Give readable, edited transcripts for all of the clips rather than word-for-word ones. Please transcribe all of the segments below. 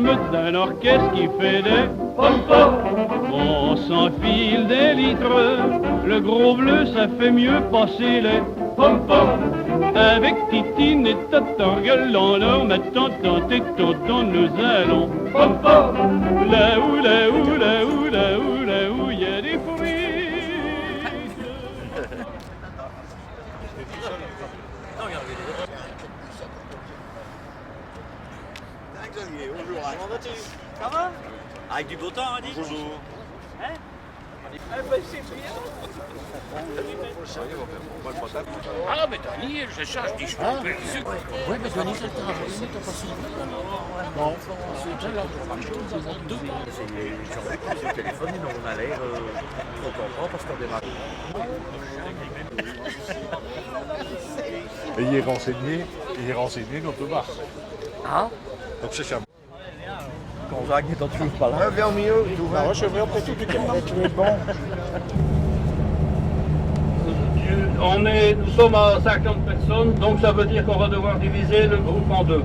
rythme d'un orchestre qui fait des pom-pom. On s'enfile des litres, le gros bleu ça fait mieux passer les pom-pom. Avec Titine et Totor gueulant leur mettant tant et tonton, nous allons pom-pom. Là où, là où, là où, là où, là où, il y a des fruits. Bonjour. Comment vas-tu? Ça va? Avec du beau temps, on dit? Bonjour. Hein? Ah bah c'est bien. Ah mais Denis, je cherche des cheveux. Oui mais Denis, c'est le travail, c'est pas possible. Non, c'est là. J'ai téléphoné, mais on a l'air trop content parce qu'on démarre. Et renseigné notre bar. Ah? Donc c'est ça. Quand Jacques n'est toujours pas là. Vers mieux, tout va. Moi je vais après tout du temps. Tu es bon. Nous sommes à 50 personnes, donc ça veut dire qu'on va devoir diviser le groupe en deux.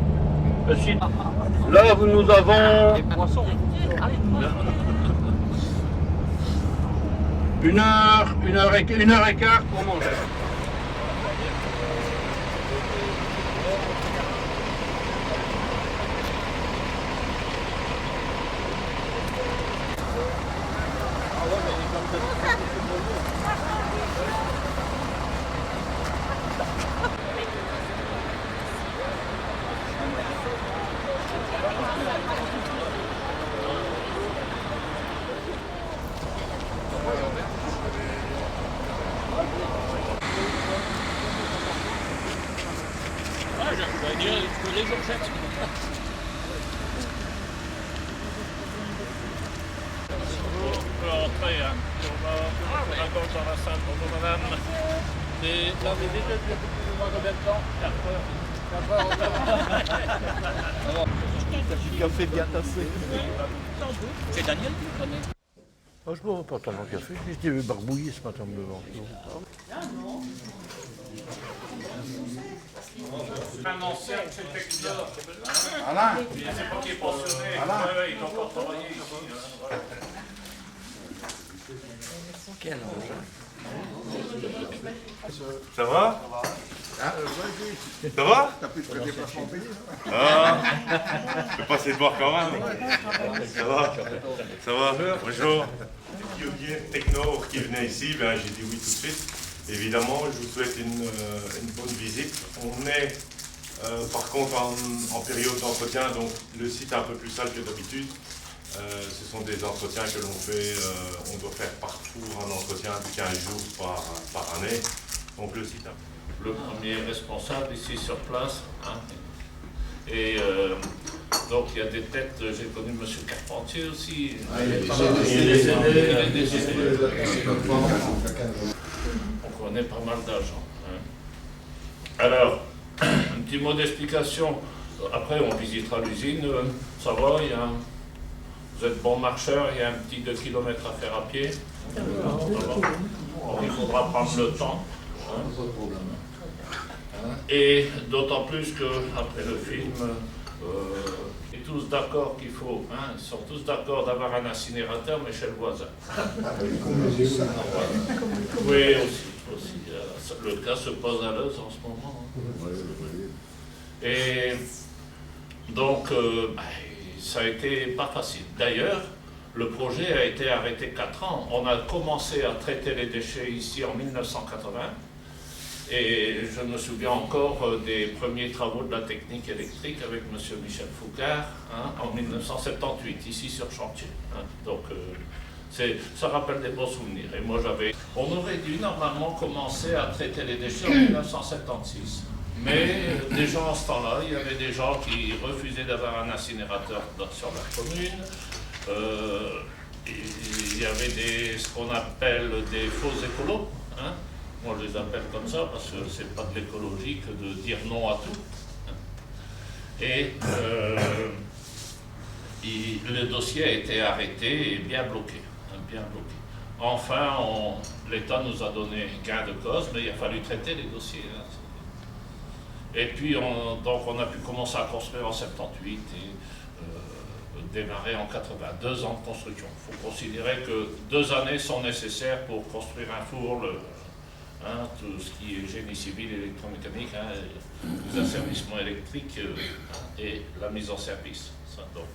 Là, nous avons une heure et quart pour manger. Café bien tassé. C'est Daniel qui le connaît. Oh, je ne bois pas tant de café, j'ai été barbouillé ce matin devant. Un ancien architecteur. Alain, C'est pas qui est pensionné. Ouais, il a encore travaillé ici. Quel ange. Ça va? Ça va? t'as plus de déplacement payé. Ah, je vais passer te voir quand même. Ça va? Ça va? Bonjour. Pionnier techno qui venait ici, ben, j'ai dit oui tout de suite. Évidemment, je vous souhaite une bonne visite. On est par contre en période d'entretien, donc le site est un peu plus sale que d'habitude. Ce sont des entretiens que l'on fait, on doit faire par tour un entretien de 15 jours par année. Donc le site. Le premier responsable ici sur place. Hein. Et donc il y a des têtes, j'ai connu M. Carpentier aussi. Il est décédé. On connaît pas mal d'agents. Hein. Alors, un petit mot d'explication. Après, on visitera l'usine. Ça va, vous êtes bon marcheur, il y a un petit 2 km à faire à pied. Il faudra prendre le temps. Hein. Et d'autant plus qu'après le film, ils sont tous d'accord qu'il faut, hein, ils sont tous d'accord d'avoir un incinérateur, mais chez le voisin. Oui, aussi. Le cas se pose à Leuze en ce moment. Hein. Et donc, ça a été pas facile. D'ailleurs, le projet a été arrêté 4 ans. On a commencé à traiter les déchets ici en 1980. Et je me souviens encore des premiers travaux de la technique électrique avec M. Michel Foucard, hein, en 1978, ici sur chantier. Hein. Donc, ça rappelle des bons souvenirs. Et moi, on aurait dû normalement commencer à traiter les déchets en 1976. Mais déjà en ce temps-là, il y avait des gens qui refusaient d'avoir un incinérateur sur leur commune. Il y avait ce qu'on appelle des faux écolos. Hein. Moi, je les appelle comme ça parce que c'est pas de l'écologie que de dire non à tout. Et le dossier a été arrêté et bien bloqué. Enfin, l'État nous a donné gain de cause, mais il a fallu traiter les dossiers. Hein. Et puis, donc, on a pu commencer à construire en 78. Et démarré en 80, 2 ans de construction. Il faut considérer que 2 années sont nécessaires pour construire un four, tout ce qui est génie civil, électromécanique, les asservissements électriques et la mise en service. Ça, donc,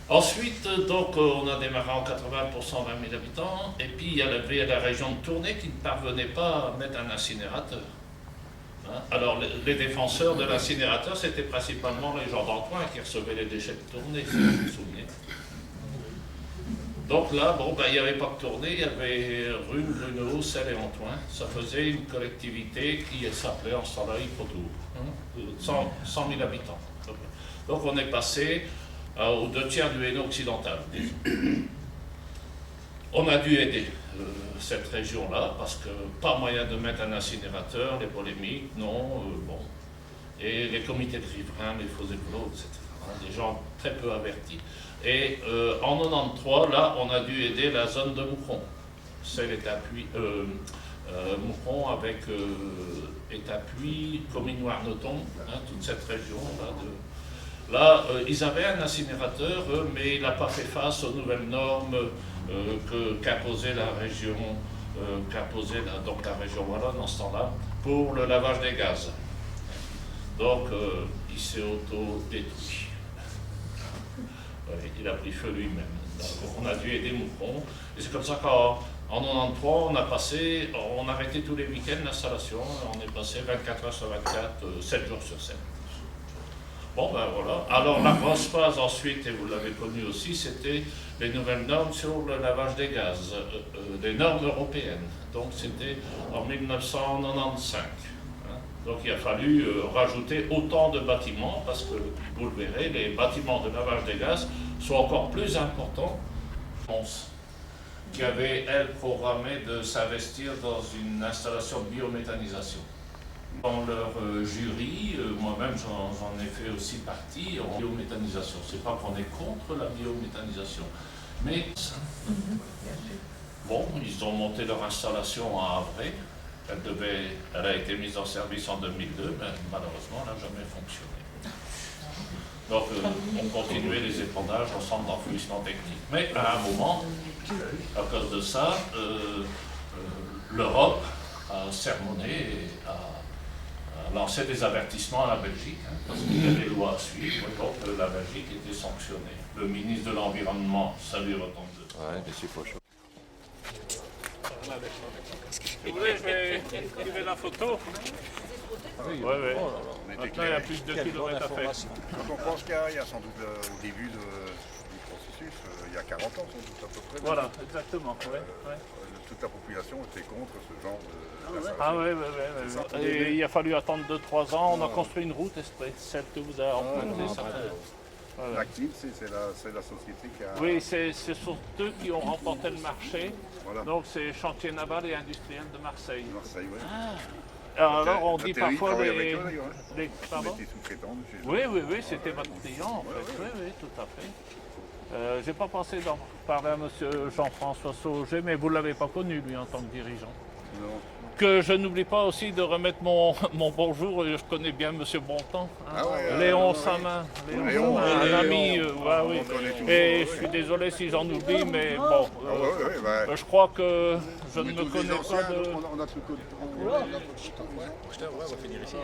ensuite, on a démarré en 80 pour 120 000 habitants, et puis il y avait la région de Tournai qui ne parvenait pas à mettre un incinérateur. Alors, les défenseurs de l'incinérateur, c'était principalement les gens d'Antoine qui recevaient les déchets de Tournai, si vous vous souvenez. Donc là, il n'y avait pas que Tournai, il y avait Rune, Brunehaut, Celle et Antoine. Ça faisait une collectivité qui s'appelait en ce temps-là Hippodou, 100 000 habitants. Donc on est passé aux 2/3 du Hainaut occidental, disons. On a dû aider cette région-là, parce que pas moyen de mettre un incinérateur, les polémiques, non, et les comités de riverains, les faux écolos, etc. Des gens très peu avertis. Et en 93, là, on a dû aider la zone de Moucron. C'est l'État-Puy, Moucron avec État-Puy, Comines-Noirnoton, toute cette région-là. Là, ils avaient un incinérateur, mais il n'a pas fait face aux nouvelles normes qu'imposait la région, donc la région wallonne en ce temps-là, pour le lavage des gaz. Donc, il s'est auto-détruit. Il a pris feu lui-même. Donc, on a dû aider Moucron. Et c'est comme ça qu'en 93, on arrêtait tous les week-ends l'installation. On est passé 24 heures sur 24, 7 jours sur 7. Bon, ben voilà. Alors, la grosse phase ensuite, et vous l'avez connu aussi, c'était les nouvelles normes sur le lavage des gaz, les normes européennes. Donc, c'était en 1995. Donc, il a fallu rajouter autant de bâtiments, parce que, vous le verrez, les bâtiments de lavage des gaz sont encore plus importants. Qui avait, elle, programmé de s'investir dans une installation de biométhanisation. Dans leur jury, moi-même j'en ai fait aussi partie en biométhanisation. C'est pas qu'on est contre la biométhanisation, mais bon, ils ont monté leur installation à Havre. Elle a été mise en service en 2002, mais malheureusement elle n'a jamais fonctionné. Donc on continuait les épondages en centre d'enfouissement technique. Mais à un moment, à cause de ça, l'Europe a sermonné et a lancé des avertissements à la Belgique, parce qu'il y a des lois à suivre, donc la Belgique était sanctionnée. Le ministre de l'Environnement, ça lui retombe dessus. Ouais, monsieur Pochon. Vous voulez, je vais tirer la photo. Oui. Maintenant, il y a plus de 2 kilomètres à faire. Donc on pense qu'il y a sans doute au début du processus, il y a 40 ans sans doute à peu près. Voilà, exactement. Toute la population était contre ce genre de... Ah oui. Et il a fallu attendre 2-3 ans. On a construit une route, celle que vous avez empruntée. L'active, c'est la société qui a... Oui, ce sont eux qui ont remporté le marché. Voilà. Donc c'est Chantier Naval et Industriel de Marseille. Marseille, oui. Alors on dit parfois les... Pardon ? On était sous-traitants de chez eux. Oui, c'était votre client en fait. Oui, tout à fait. J'ai pas pensé d'en parler à M. Jean-François Sauger, mais vous ne l'avez pas connu lui en tant que dirigeant. Non. Que je n'oublie pas aussi de remettre mon bonjour, je connais bien M. Bontemps, Léon Samin, un ami, oui. Et je suis désolé si j'en oublie, mais bon, je crois que je ne me connais pas de... On a tout connu. On va finir ici.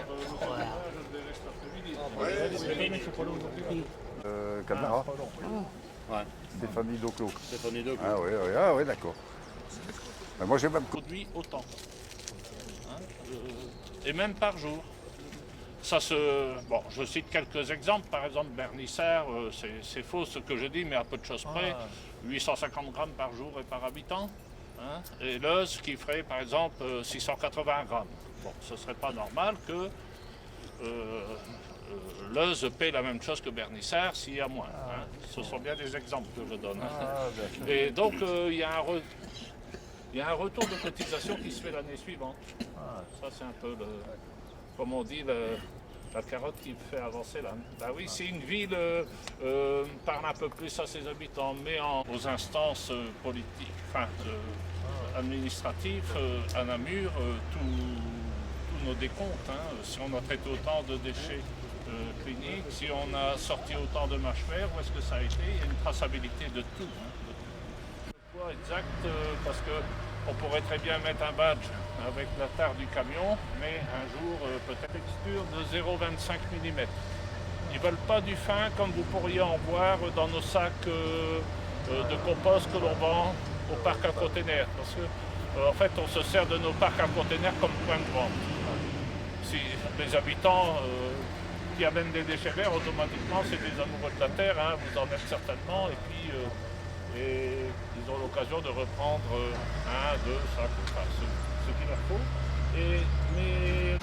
Camara. Stéphanie Doclo. Ah oui, d'accord. Moi j'ai même produit autant. Et même par jour. Bon, je cite quelques exemples. Par exemple, Bernissère, c'est faux ce que je dis, mais à peu de choses près, 850 grammes par jour et par habitant. Et Leuze qui ferait, par exemple, 680 grammes. Bon, ce ne serait pas normal que Leuze paie la même chose que Bernissère s'il y a moins. Ce sont bien des exemples que je donne. Et donc, il y a un retour de cotisation qui se fait l'année suivante. Ça, c'est un peu, comme on dit, la carotte qui fait avancer l'âne. Ben oui, si une ville parle un peu plus à ses habitants, mais aux instances politiques, administratives, à Namur, tous nos décomptes, si on a traité autant de déchets clinique, si on a sorti autant de mâchefers, où est-ce que ça a été? Il y a une traçabilité de tout. Le poids exact, parce qu'on pourrait très bien mettre un badge avec la tare du camion, mais un jour, peut-être texture de 0,25 mm. Ils ne veulent pas du fin comme vous pourriez en voir dans nos sacs de compost que l'on vend au parc à containers. Parce que, en fait, on se sert de nos parcs à containers comme point de vente. Si les habitants qui amènent des déchets verts, automatiquement, c'est des amoureux de la terre, hein, vous en êtes certainement, et puis ils ont l'occasion de reprendre un, deux sacs, enfin, ce qu'il leur faut. Mais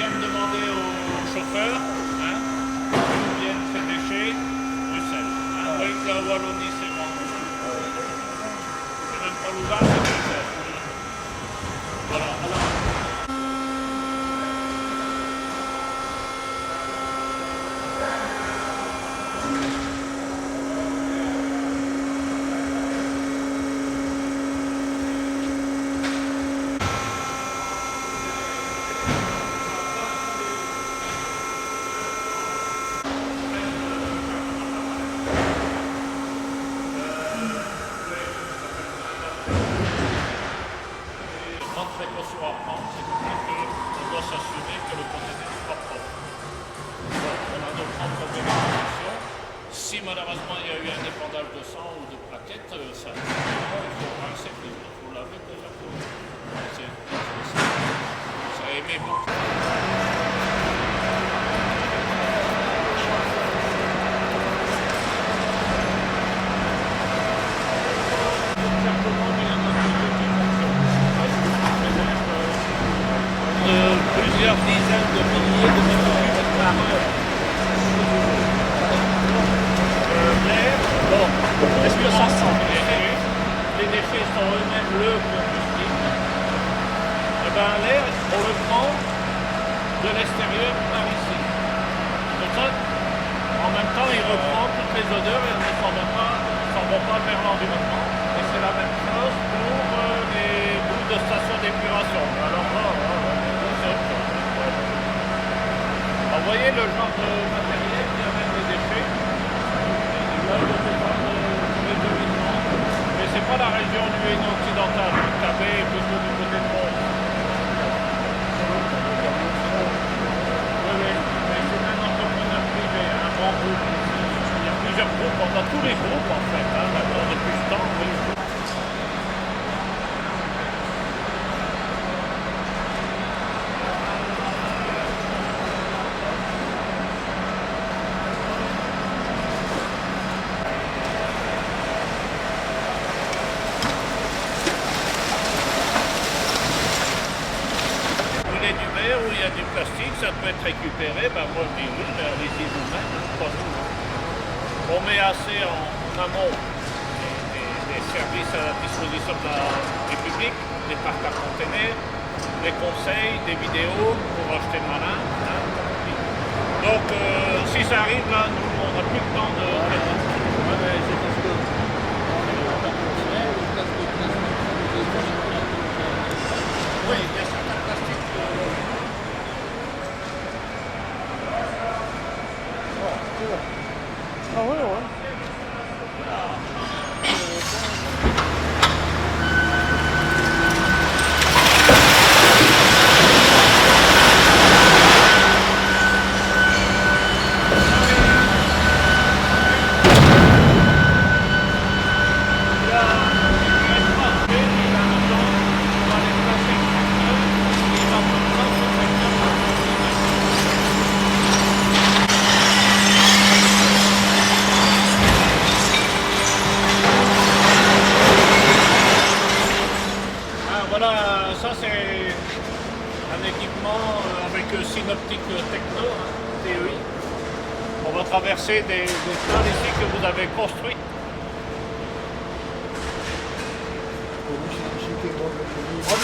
demander aux chauffeurs d'où viennent ces déchets, Bruxelles. Oui, la Wallonie, c'est bon. C'est même pas Louvain, c'est Bruxelles. Voilà, alors. Précaution à prendre, c'est qu'on doit s'assurer que le conteneur soit propre. On a nos propres vérifications. Si malheureusement il y a eu un épandage de sang ou de plaquettes, ça il faut rincer, il faut laver déjà. Ça émet beaucoup. Plusieurs dizaines de milliers de mètres cubes par heure. L'air, bon, est-ce que ça sent les déchets sont eux-mêmes le combustible. Et bien l'air, on le prend de l'extérieur par ici. Donc ça, en même temps, il reprend toutes les odeurs et elles ne s'en vont pas vers l'environnement. Et c'est la même chose pour les bouts de station d'épuration. Alors là, vous voyez le genre de matériel qui amène les déchets. Là, le total de 2000 ans. Mais c'est pas la région du Hainaut occidental, le KB est plutôt du côté de Mons. Oui, mais c'est un entrepreneur privé, un grand groupe. Il y a plusieurs groupes, on a tous les groupes en fait, maintenant depuis ce temps. Oui. Où il y a du plastique, ça peut être récupéré, ben moi je dis oui, mais allez-y vous-même, pas nous. On met assez en amont des services à la disposition du public, des parcs à conteneurs, des conseils, des vidéos pour acheter le malin. Hein. Donc si ça arrive là, nous on n'a plus le temps de... Oui, il y a certains plastiques. Ah ouais, ouais. Voilà, ça c'est un équipement avec Synoptic Techno, TEI. On va traverser des salles ici que vous avez construites. On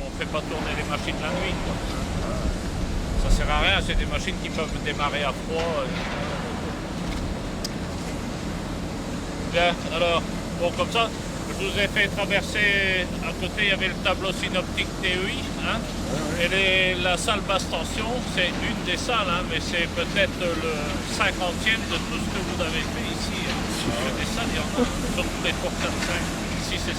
ne fait pas tourner les machines la nuit, quoi. Ça sert à rien, c'est des machines qui peuvent démarrer à froid. Bien, alors, bon, comme ça, je vous ai fait traverser, à côté il y avait le tableau synoptique TEI, hein, et la salle basse tension, c'est une des salles, hein, mais c'est peut-être le 50e de tout ce que vous avez fait ici. Parce que des salles, il y en a, surtout les 4, 4, 5, 6 et 7.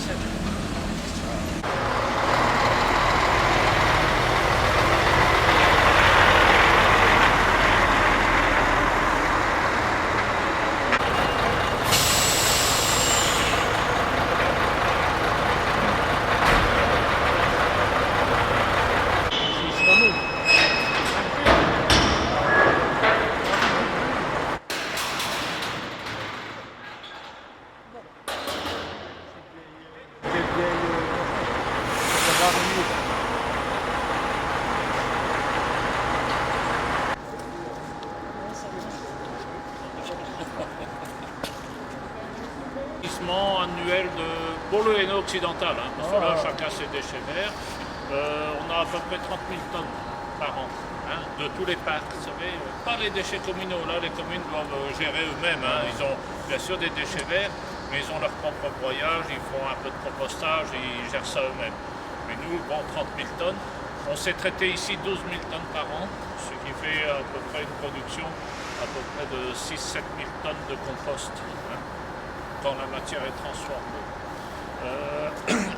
Annuel pour le Hainaut occidental, hein, parce que là chacun ses déchets verts. On a à peu près 30 000 tonnes par an, hein, de tous les parcs, vous savez, pas les déchets communaux, là les communes doivent gérer eux-mêmes, hein. Ils ont bien sûr des déchets verts, mais ils ont leur propre broyage, ils font un peu de compostage et ils gèrent ça eux-mêmes. Mais nous, bon, 30 000 tonnes, on s'est traité ici 12 000 tonnes par an, ce qui fait à peu près une production à peu près de 6 000 à 7 000 tonnes de compost, hein, quand la matière est transformée.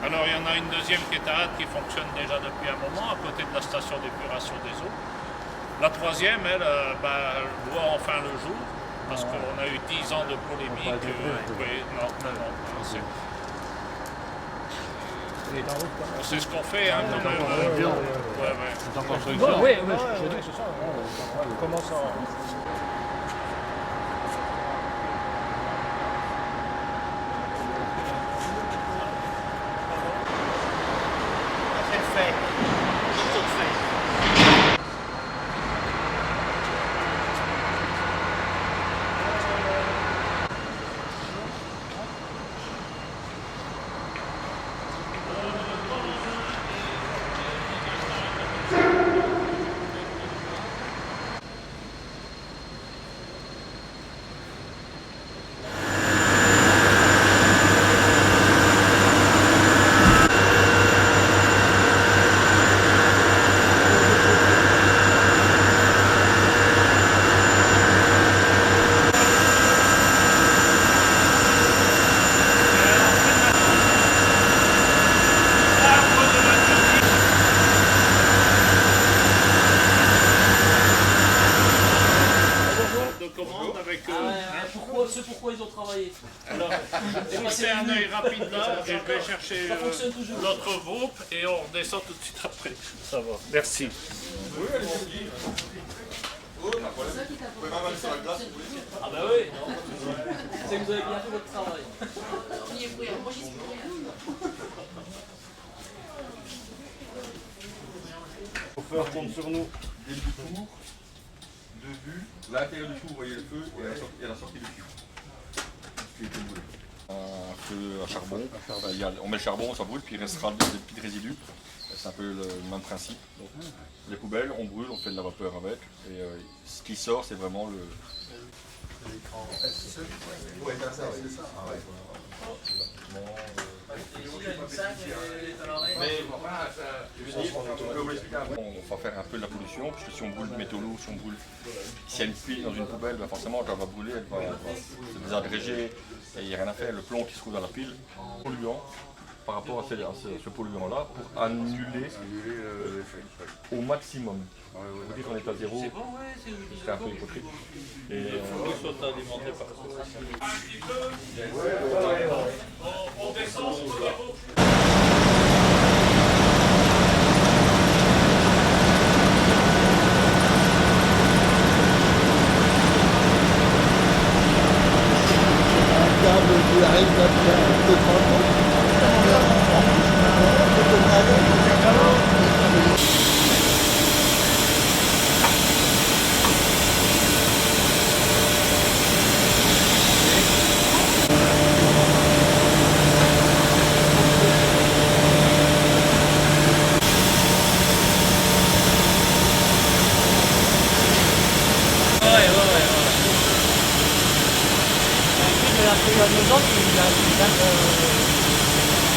Alors il y en a une deuxième qui est à Hâte qui fonctionne déjà depuis un moment à côté de la station d'épuration des eaux. La troisième, elle, elle voit enfin le jour parce qu'on a eu 10 ans de polémique. Non, on sait ce qu'on fait, hein, quand même. Oui, je dis que c'est ça. On commence à... Pourquoi ils ont travaillé. Alors, je passais un œil rapide là et je vais chercher l'autre groupe et on redescend tout de suite après. Ça va, merci. Ah bah oui, c'est que vous avez bien fait votre travail. Le chauffeur compte sur nous. Début du tour, de vue, l'intérieur du tour, vous voyez le feu, et à la sortie du tour. Un feu à charbon, on met le charbon, ça brûle, puis il restera des petits résidus. C'est un peu le même principe. Donc, les poubelles, on brûle, on fait de la vapeur avec, et ce qui sort, c'est vraiment le... On va faire un peu de la pollution, parce que si on brûle du métaux lourds, si elle pile dans une poubelle, ben forcément quand elle va brûler, elle va se désagrégé, et il n'y a rien à faire. Le plomb qui se trouve dans la pile, polluant, par rapport à ce polluant-là, pour annuler au maximum. Vous dire qu'on est à zéro, c'est un peu hypocrite. Et soit alimenté par on descend sous le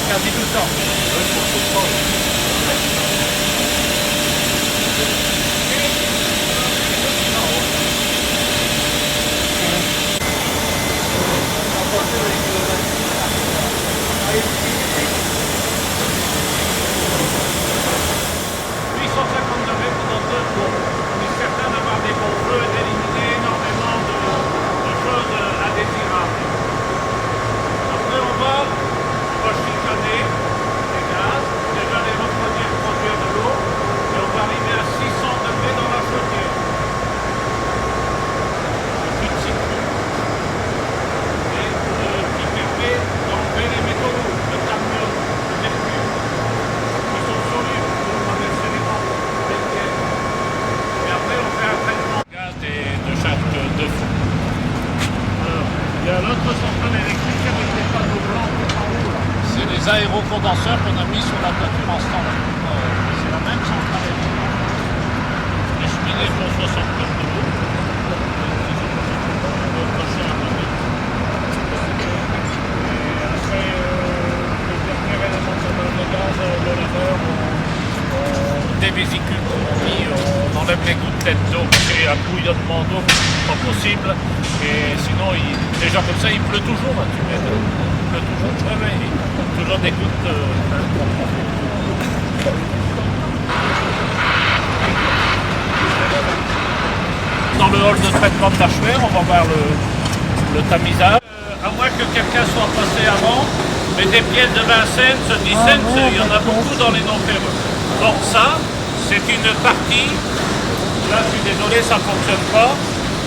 Quasi tout le temps. C'est les aérocondenseurs qu'on a mis sur la toiture en stand. C'est la même centrale électrique. Les cheminées font 60 mètres de haut. Et après, le dernier élément de de gaz, le laveur, des vésicules on enlève les gouttelettes d'eau, c'est un bouillonnement d'eau pas possible. Et sinon, déjà comme ça, il pleut toujours. Tu mets il pleut toujours, toujours des gouttes. Dans le hall de traitement de l'HVR, on va voir le tamisage. À moins que quelqu'un soit passé avant, mais des pièces de 20 cents, 10 cents, il y en a beaucoup dans les non-ferreux. Donc ça, c'est une partie. Là, je suis désolé, ça ne fonctionne pas.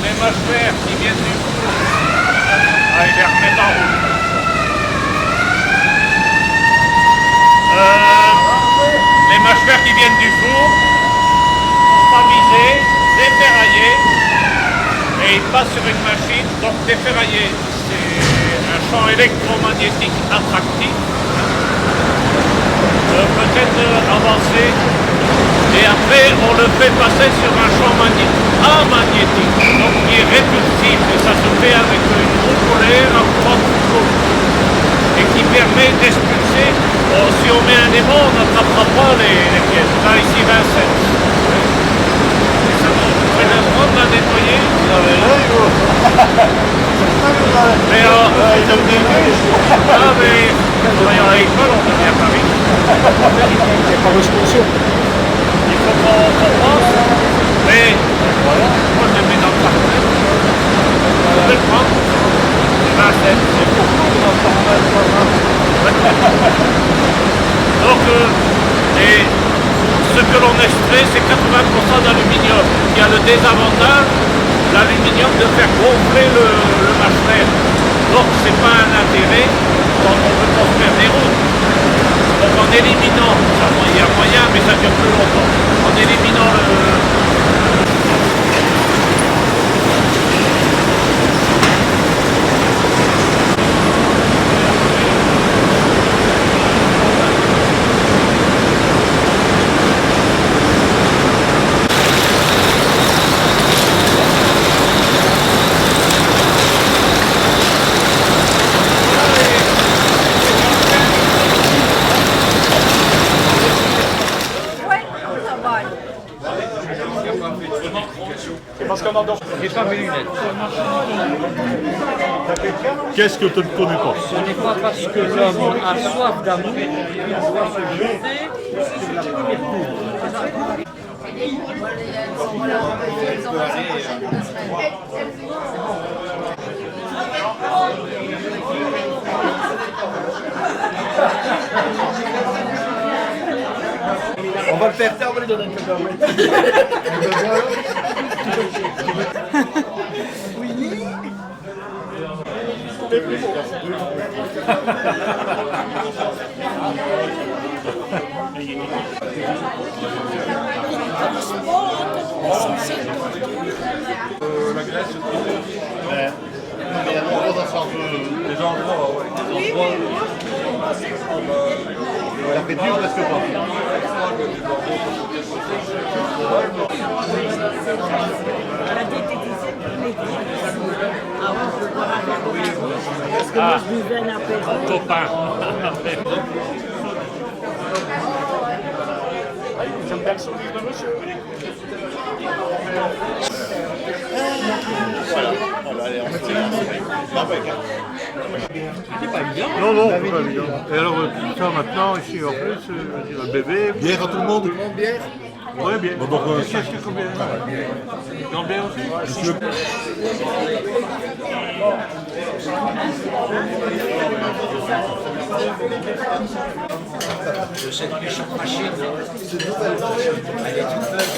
Les mâchoires qui viennent du four, il les remet en route. Les mâchoires qui viennent du four, tamisées, déferraillées, et ils passent sur une machine. Donc déferraillé, c'est un champ électromagnétique attractif, peut-être avancé. Et après, on le fait passer sur un champ amagnétique, donc qui est répulsif, et ça se fait avec une roue polaire, un courant de gauche, et qui permet d'expulser. Si on met un aimant, on n'attrapera pas les pièces. Là, ici, 20 cents. Et ça va, vous pouvez le prendre, la nettoyer. Vous avez l'œil, vous. Mais travaillant à l'école, on devient pas vite. C'est pas l'expulsion. Il faut qu'on pense, mais voilà, moi je le mets dans le partenaire, je vais le prendre, c'est beaucoup dans le Donc, ce que l'on extrait, c'est 80% d'aluminium. Il y a le désavantage, l'aluminium, de faire gonfler le mâchoire. Donc, c'est pas un intérêt quand on veut construire des routes. Donc en éliminant, il y a moyen, mais ça dure plus longtemps, en éliminant J'ai pas mes lunettes. Qu'est-ce que tu ne connais pas? Ce n'est pas parce que l'homme a soif d'amour qu'il doit se jeter sur la première cour. On va le faire taire, on va lui donner un peu de La Grèce, mais alors, ça sort les endroits, la fait dur presque pas. Ah, un copain. J'aime bien le sourire de monsieur. Voilà, allez, on se Non, non, c'est pas évident. Et alors, ça maintenant, ici en plus, le bébé. Bière à tout le monde. Bière. Oui, bien. Bon, donc, qu'est-ce que combien? Non, bien aussi. De cette méchante machine, elle est toute neuve.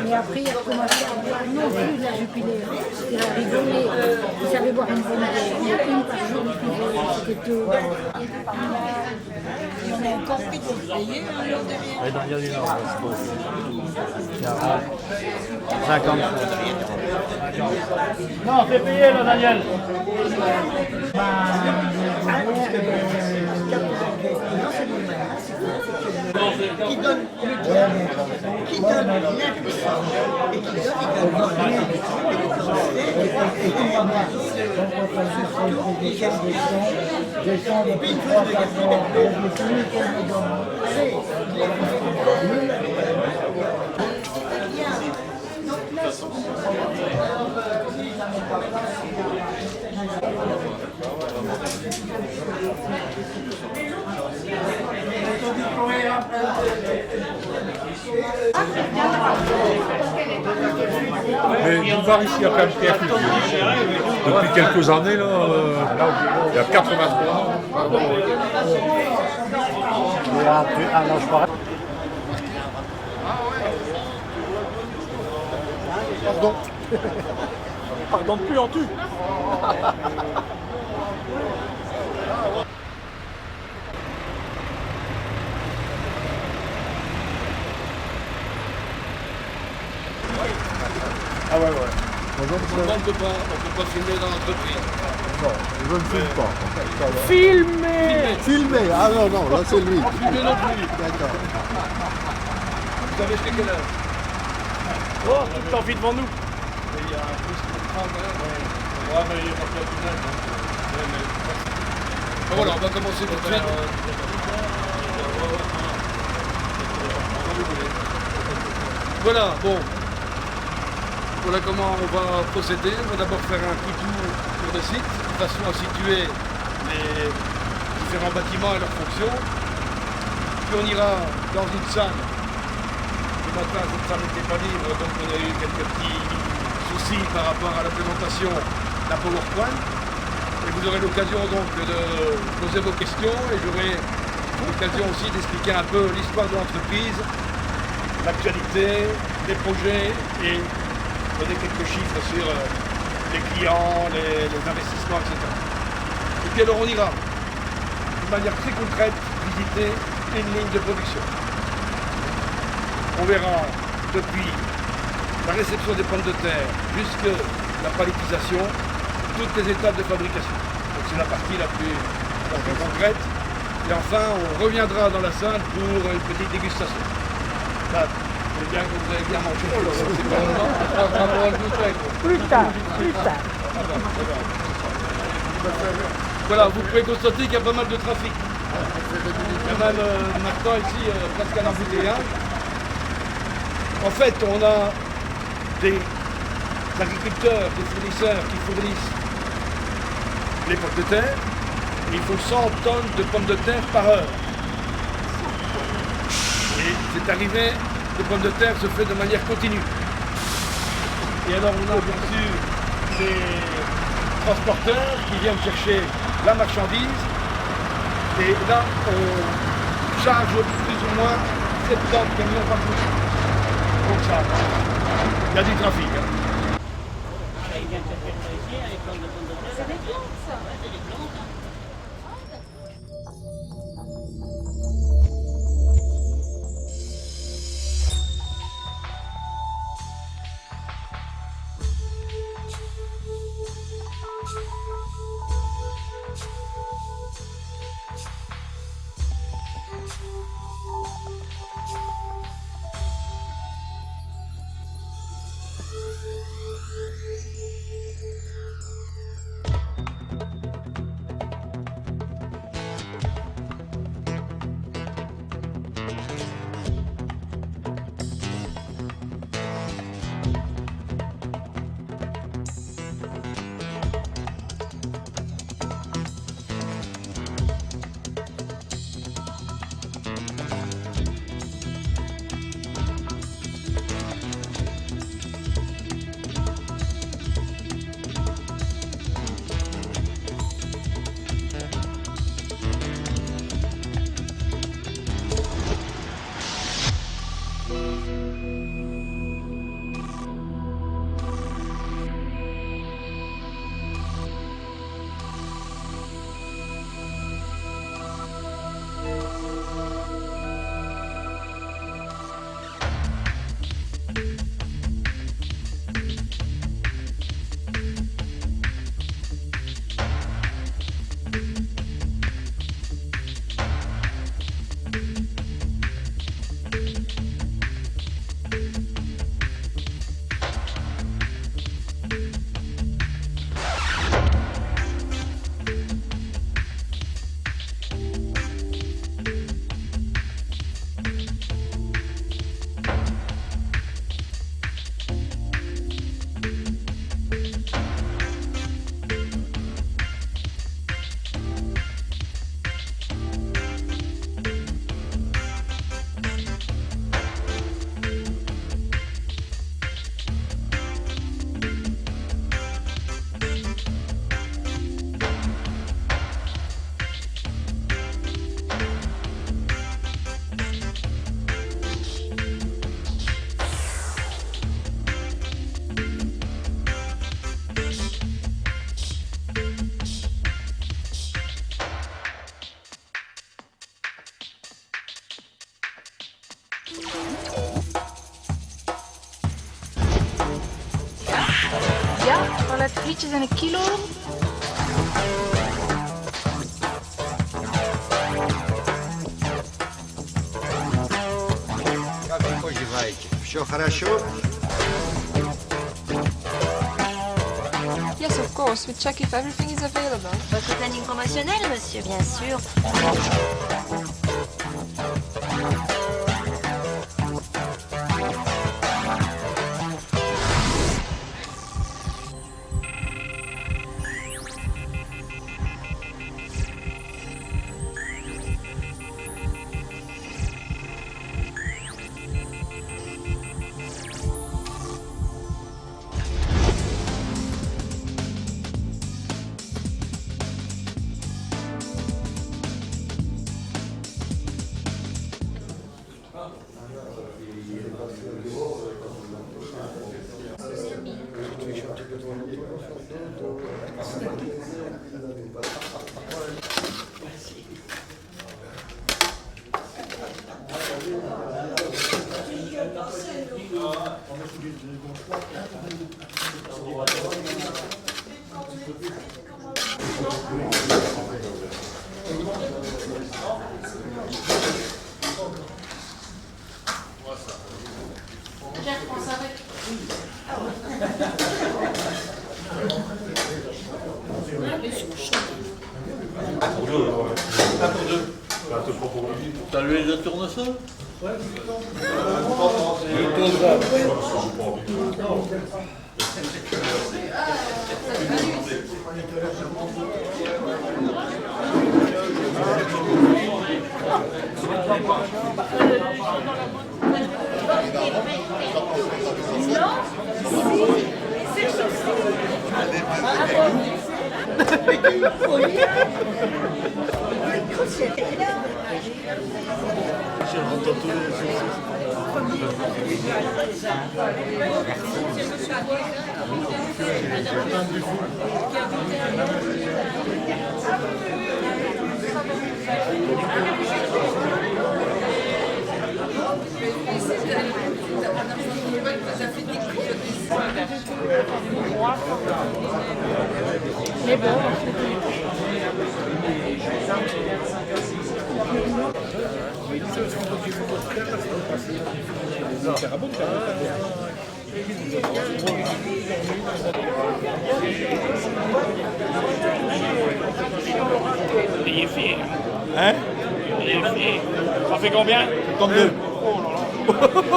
Mais après, il a commencé à boire non plus de la Jupiler. Il a rigolé. Il savait boire une bonne bière. Une par jour, il faisait. C'était tout. Et on a encore pris de payer un lot de bière. Ouais, dans le du Nord, je suppose. 50. Non, fais payer là, Daniel. Qui donne l'impulsion et qui donne Mais Bouvard ici a quand même pris un coup de vieux. Depuis quelques années, là, il y a 83 ans. Pardon. Pardon de plus en tu. Ah ouais, ouais. On ne peut pas filmer dans l'entreprise. Non, je ne filme pas. Filmer. Filmer. Ah non, non, là c'est lui. Filmer non plus. D'accord. Vous avez fait quelle heure? Oh, tout le temps vite devant nous. Il y a un plus de 30 quand même. Ouais, mais il est parti à final. Voilà, on va commencer tout de suite. Voilà, bon. Voilà comment on va procéder. On va d'abord faire un petit tour sur le site, de façon à situer les différents bâtiments et leurs fonctions. Puis on ira dans une salle. Ce matin, cette salle n'était pas libre, donc on a eu quelques petits soucis par rapport à l'implémentation d'un PowerPoint. Et vous aurez l'occasion donc de poser vos questions et j'aurai l'occasion aussi d'expliquer un peu l'histoire de l'entreprise, l'actualité, les projets et donner quelques chiffres sur les clients, les investissements, etc. Et puis alors on ira de manière très concrète visiter une ligne de production. On verra depuis la réception des pommes de terre jusqu'à la palettisation, toutes les étapes de fabrication. Donc c'est la partie la plus concrète. Et enfin, on reviendra dans la salle pour une petite dégustation. Là, c'est bien que vous avez bien mangé. Plus tard, plus tard. Voilà, vous pouvez constater qu'il y a pas mal de trafic. Il y a même maintenant ici presque un embouteillage. En fait, on a des agriculteurs, des fournisseurs qui fournissent les pommes de terre. Il faut 100 tonnes de pommes de terre par heure. Et cette arrivée de pommes de terre se fait de manière continue. Et alors on a bien sûr des transporteurs qui viennent chercher la marchandise. Et là, on charge plus ou moins 70 camions par jour. Donc ça, il y a du trafic. Hein. Ja, toilet frietjes en een kilo. Все хорошо? Yes, of course. We check if everything is available. Votre planning promotionnel, monsieur, bien sûr. T'as lu les tournesols? Ouais. Je rentre tous les Mais bon, Il est fier. Hein? Il est fier. Ça fait combien? 32. Oh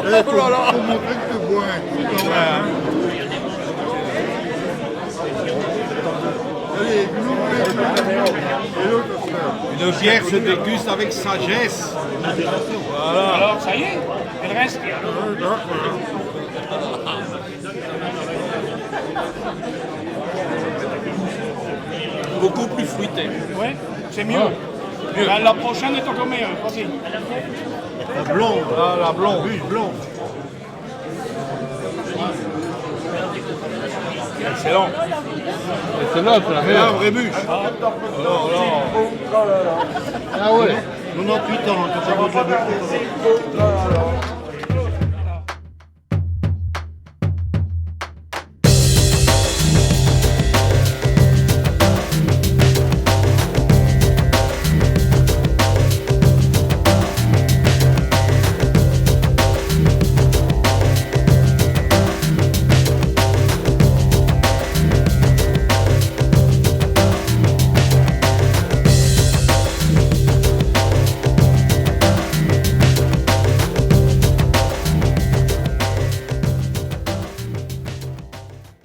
là là. Faut montrer que tu bois. Allez, Une bière se déguste avec sagesse. Voilà. Alors, ça y est, il reste. Beaucoup plus fruité. Oui, c'est mieux. Ben, la prochaine est encore meilleure. Vas-y. La blonde. Ah, la blonde. Oui, blonde. Excellent. C'est là, c'est la meilleure. Ah, vraie bûche. Ah ouais. 98 ans, quand ça vaut de la bûche.